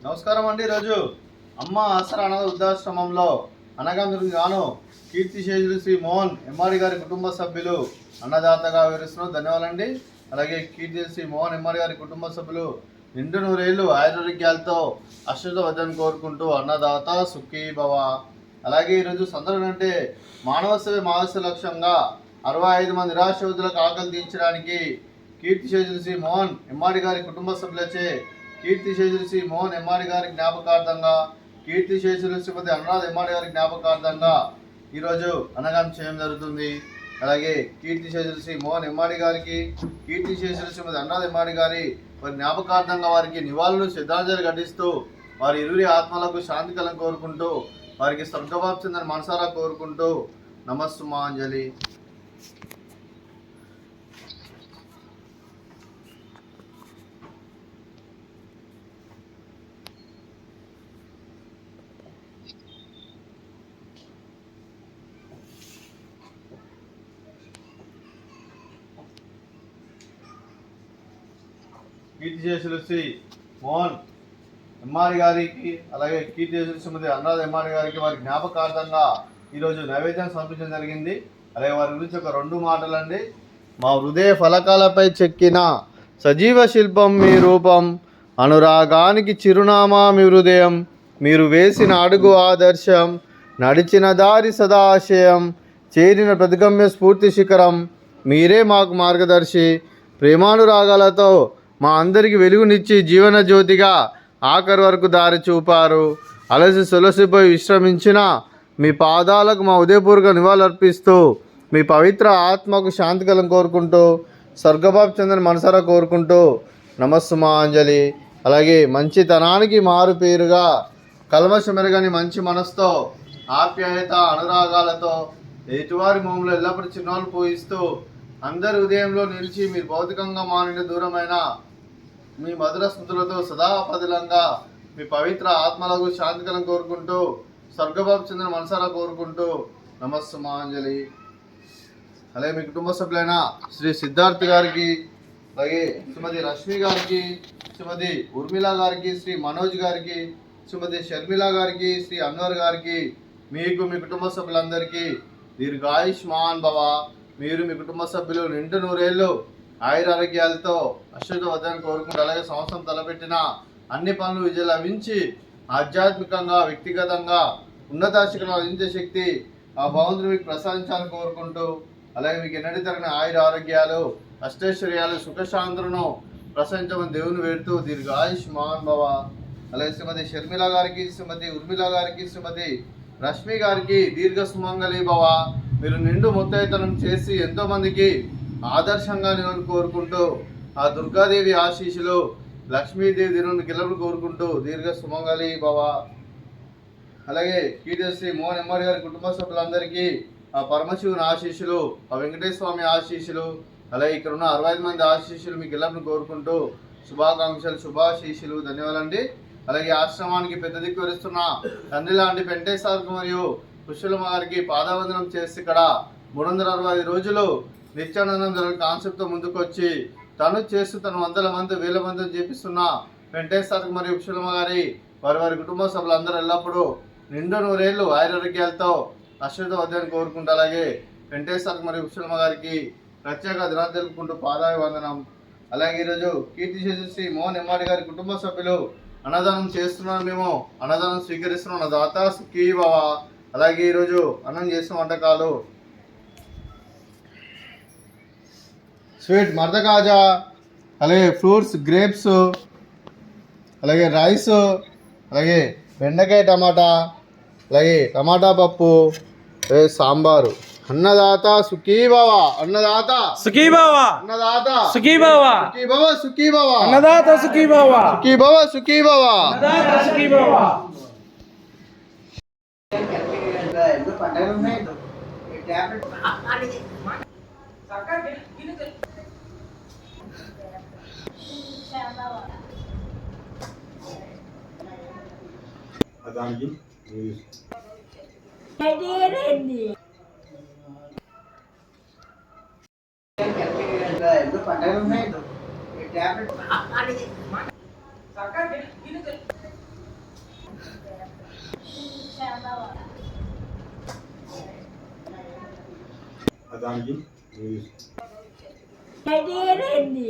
నమస్కారం అండి. ఈరోజు అమ్మ ఆసరా అనాథ వృద్ధాశ్రమంలో అనగాను గాను కీర్తిశేషులు శ్రీ మోహన్ ఎమ్మాడి గారి కుటుంబ సభ్యులు అన్నదాతగా వివరిస్తున్నారు. ధన్యవాదాలండి. అలాగే కీర్తి శ్రీ మోహన్ ఎమ్మాడి గారి కుటుంబ సభ్యులు నిండు నూరేళ్లు ఆయురారోగ్యాలతో అశ్వత వద్దని కోరుకుంటూ అన్నదాత సుఖీ భవ. అలాగే ఈరోజు సందర్భం అంటే మానవ సేవ మానవ లక్ష్యంగా 65 మంది నిరాశ్రయులకు ఆకలి తీర్చడానికి కీర్తిశేషులు శ్రీ మోహన్ ఎమ్మాడి గారి కుటుంబ సభ్యులచే కీర్తిశేషులు శ్రీ మోహన్ ఎమ్మాడి గారి జ్ఞాపకార్థంగా కీర్తిశేషులు శ్రీమతి అనురాధ ఎమ్మాడి గారి జ్ఞాపకార్థంగా ఈరోజు అన్నదానం చేయడం జరుగుతుంది. అలాగే కీర్తిశేషులు శ్రీ మోహన్ ఎమ్మాడి గారికి కీర్తిశేషులు శ్రీమతి అనురాధ ఎమ్మాడి గారి వారి జ్ఞాపకార్థంగా వారికి నివాళులు శ్రద్ధాంజలి ఘటిస్తూ వారి ఇరువురి ఆత్మలకు శాంతి కలను కోరుకుంటూ వారికి స్వర్గవాప్తి చెందని మనసారా కోరుకుంటూ నమస్సుమాంజలి. కీర్తిశేషులు శ్రీ మోహన్ ఎమ్మాడి గారికి అలాగే కీర్తిశేషులు శ్రీమతి అనురాధ ఎమ్మాడి గారికి వారి జ్ఞాపకార్థంగా ఈరోజు నైవేద్యం సమర్పించడం జరిగింది. అలాగే వారి గురించి ఒక 2 మాటలండి. మా హృదయ ఫలకాలపై చెక్కిన సజీవ శిల్పం మీ రూపం, అనురాగానికి చిరునామా మీ హృదయం, మీరు వేసిన అడుగు ఆదర్శం, నడిచిన దారి సదా ఆశయం, చేరిన ప్రతిగమ్య స్ఫూర్తి శిఖరం, మీరే మాకు మార్గదర్శి. ప్రేమానురాగాలతో మా అందరికి వెలుగునిచ్చి జీవన జ్యోతిగా ఆఖరి వరకు దారి చూపారు. అలసి సొలసిపోయి విశ్రమించిన మీ పాదాలకు మా ఉదయపూర్వక నివాళులర్పిస్తూ మీ పవిత్ర ఆత్మకు శాంతి కలను కోరుకుంటూ స్వర్గభాపు చెందని మనసారా కోరుకుంటూ నమస్సుమాంజలి. అలాగే మంచితనానికి మారు పేరుగా కల్మషమెరగని మంచి మనసుతో ఆప్యాయత అనురాగాలతో ఎటువారి మోములు ఎల్లప్పుడూ చిరునవ్వులు పూయిస్తూ అందరి ఉదయంలో నిలిచి మీరు భౌతికంగా మానిన దూరమైన మీ మధుర స్మృతులతో సదాపదిలంగా మీ పవిత్ర ఆత్మలకు శాంతికలను కోరుకుంటూ స్వర్గభాపు చెందిన మనసారా కోరుకుంటూ నమస్సుమాంజలి. అలాగే మీ కుటుంబ సభ్యులైన శ్రీ సిద్ధార్థ్ గారికి, అలాగే శ్రీమతి రష్మి గారికి, శ్రీమతి ఉర్మిళ గారికి, శ్రీ మనోజ్ గారికి, శ్రీమతి షర్మిల గారికి, శ్రీ అన్వర్ గారికి, మీకు మీ కుటుంబ సభ్యులందరికీ దీర్ఘాయుష్మాన్ భవ. మీరు మీ కుటుంబ సభ్యులు నిండు నూరేళ్ళు ఆయురారోగ్యాలతో అశ్వత వద్దని కోరుకుంటూ అలాగే సంవత్సరం తలపెట్టిన అన్ని పనులు విజయం లభించి ఆధ్యాత్మికంగా వ్యక్తిగతంగా ఉన్నతాశిఖరం అందించే శక్తి ఆ భగవంతుడు మీకు ప్రసాదించాలని కోరుకుంటూ అలాగే మీకు ఎన్నటి తగిన ఆరోగ్యాలు అష్టైశ్వర్యాలు సుఖశాంతులను ప్రసాదించమని దేవుని వేడుతూ దీర్ఘాయుష్మాన్ భవ. అలాగే శ్రీమతి షర్మిల గారికి, శ్రీమతి ఉర్మిళ గారికి, శ్రీమతి రష్మి గారికి దీర్ఘ సుమంగళి భవ. మీరు నిండు ముత్తైతనం చేసి ఎంతోమందికి ఆదర్శంగా నేను కోరుకుంటూ ఆ దుర్గాదేవి ఆశీస్సులు లక్ష్మీదేవి దిను గిల్లలు కోరుకుంటూ దీర్ఘ సుమంగళి భవ. అలాగే కీర్తిశ్రీ మోహన్ ఎమ్మాడి గారి కుటుంబ సభ్యులందరికీ ఆ పరమశివుని ఆశీస్సులు, ఆ వెంకటేశ్వర స్వామి ఆశీస్సులు, అలాగే ఇక్కడ ఉన్న 65 మంది ఆశీస్సులు మీకు గిల్లలను కోరుకుంటూ శుభాకాంక్షలు శుభాశీస్సులు. ధన్యవాదాలండి. అలాగే ఆశ్రమానికి పెద్ద దిక్కు వరిస్తున్న తండ్రి లాంటి వెంకటేశ్వర మరియు పుష్పలమ్మ గారికి పాదావందనం చేసి ఇక్కడ 365 రోజులు నిత్యానందం జరిగిన కాన్సెప్ట్తో ముందుకు వచ్చి తను చేస్తూ తను వందల మంది వేల మందిని చేపిస్తున్న వెంకటేశ్వర మరియు పుష్పలమ్మ గారి వారి కుటుంబ సభ్యులందరూ ఎల్లప్పుడూ నిండు నూరేళ్లు ఆయురారోగ్యాలతో అశ్వత వద్దని కోరుకుంటూ అలాగే వెంకటేశ్వర మరియు పుష్పలమ్మ గారికి ప్రత్యేక దినాలు తెలుపుకుంటూ పాదాభివందనం. అలాగే ఈరోజు కీర్తిశేషులు శ్రీ మోహన్ ఎమ్మాడి గారి కుటుంబ సభ్యులు అన్నదానం చేస్తున్నాం, మేము అన్నదానం స్వీకరిస్తున్నాం. అన్నదాత సుఖీ భవ. అలాగే ఈరోజు అన్నం చేసిన వంటకాలు స్వీట్ మర్ద కాజా, అలాగే ఫ్రూట్స్ గ్రేప్స్, అలాగే రైస్, అలాగే బెండకాయ టమాటా, అలాగే టమాటా పప్పు, సాంబారు. అన్నదాత సుఖీ భవ. అన్నదాత సుఖీ భవ. అన్నదాత సుఖీ భవ. సుఖీ భవ. సుఖీ భవ. అన్నదాత సుఖీ భవ. సుఖీ భవ. సుఖీ భవ. అన్నదాత సుఖీ భవ. దానికి పండుగ ఉన్నాయి. దానికి రెడీ